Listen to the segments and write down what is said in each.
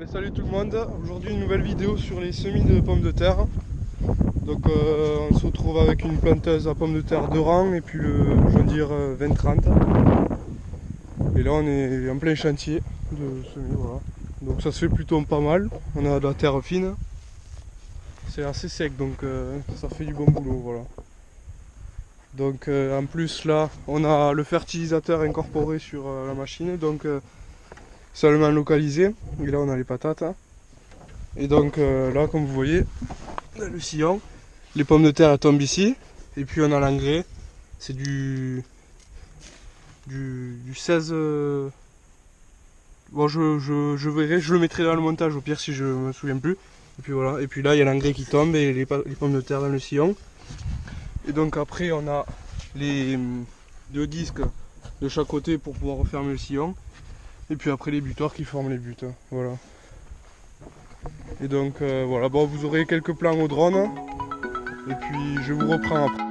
Salut tout le monde, aujourd'hui une nouvelle vidéo sur les semis de pommes de terre. Donc on se retrouve avec une planteuse à pommes de terre de rang et puis le John Deere 2030. Et là on est en plein chantier de semis, voilà. Donc ça se fait plutôt pas mal, on a de la terre fine. C'est assez sec donc ça fait du bon boulot, voilà. Donc en plus là on a le fertilisateur incorporé sur la machine, donc seulement localisé. Et là on a les patates. Et donc là comme vous voyez, le sillon, les pommes de terre elles tombent ici. Et puis on a l'engrais, c'est du 16. Bon je verrai, je le mettrai dans le montage au pire si je me souviens plus. Et puis voilà, et puis là il y a l'engrais qui tombe et les pommes de terre dans le sillon. Et donc après on a les deux disques de chaque côté pour pouvoir refermer le sillon. Et puis après les butoirs qui forment les buts. Voilà. Et donc voilà, bon vous aurez quelques plans au drone. Et puis je vous reprends après.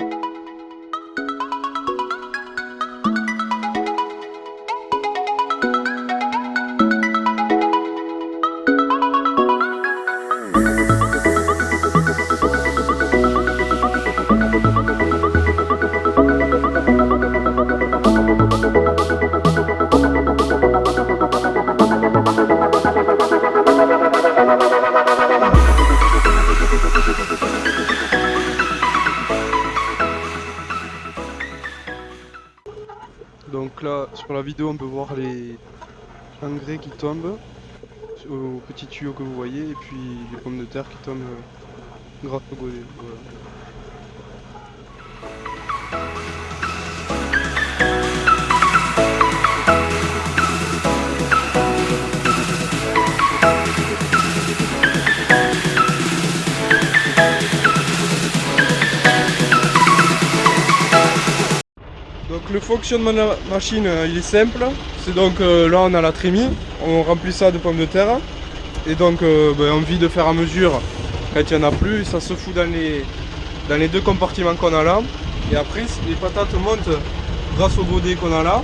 Donc là sur la vidéo on peut voir les engrais qui tombent au petit tuyau que vous voyez et puis les pommes de terre qui tombent grâce au godet. Voilà. Donc le fonctionnement de la machine il est simple, c'est donc là on a la trémie, on remplit ça de pommes de terre et donc on vide de faire à mesure quand il n'y en a plus, ça se fout dans les deux compartiments qu'on a là et après les patates montent grâce au godet qu'on a là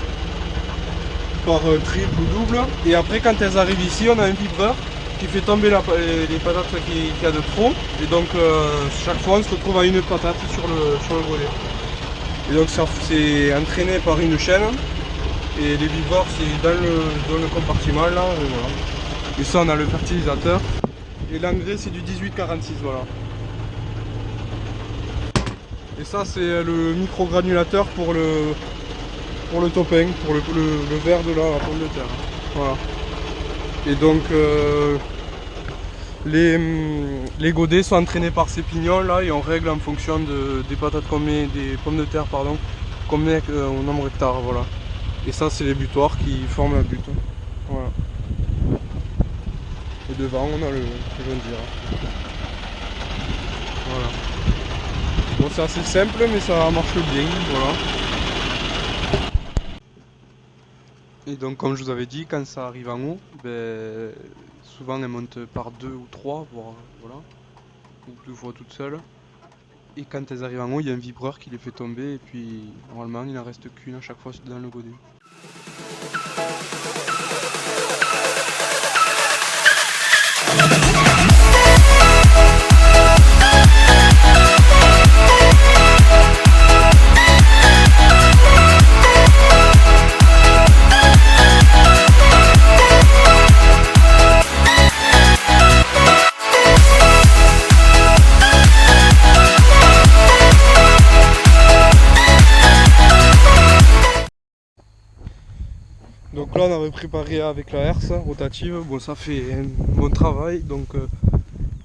par triple ou double et après quand elles arrivent ici on a un vibreur qui fait tomber les patates qu'il y a de trop et donc chaque fois on se retrouve à une patate sur le godet. Et donc c'est entraîné par une chaîne et les vibreurs c'est dans le compartiment là et voilà. Et ça on a le fertilisateur et l'engrais c'est du 1846 voilà. Et ça c'est le micro-granulateur pour le topping, pour le verre de la pomme de terre. Voilà. Et donc les godets sont entraînés par ces pignons là et on règle en fonction des patates qu'on met, des pommes de terre pardon, qu'on met au nombre d'hectares, voilà. Et ça c'est les butoirs qui forment la butte. Voilà. Et devant on a le John Deere. Voilà. Bon c'est assez simple mais ça marche bien, voilà. Et donc comme je vous avais dit, quand ça arrive en haut, souvent elle monte par deux ou trois, voire voilà, ou deux fois toute seule. Et quand elles arrivent en haut, il y a un vibreur qui les fait tomber et puis normalement il n'en reste qu'une à chaque fois dans le godet. Donc là on avait préparé avec la herse rotative, bon ça fait un bon travail, donc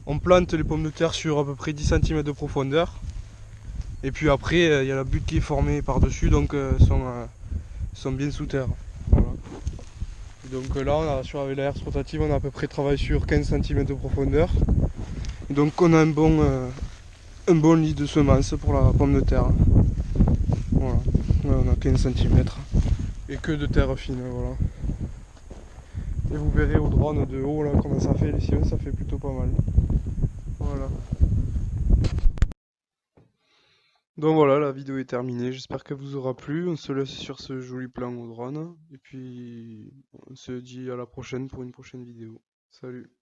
on plante les pommes de terre sur à peu près 10 cm de profondeur. Et puis après il y a la butte qui est formée par dessus, donc sont bien sous terre. Voilà. Et donc là avec la herse rotative on a à peu près travaillé sur 15 cm de profondeur. Et donc on a un bon lit de semences pour la pomme de terre. Voilà, là, on a 15 cm. Et que de terre fine, voilà. Et vous verrez au drone de haut là comment ça fait les sillons, ça fait plutôt pas mal. Voilà. Donc voilà, la vidéo est terminée, j'espère qu'elle vous aura plu. On se laisse sur ce joli plan au drone. Et puis on se dit à la prochaine pour une prochaine vidéo. Salut.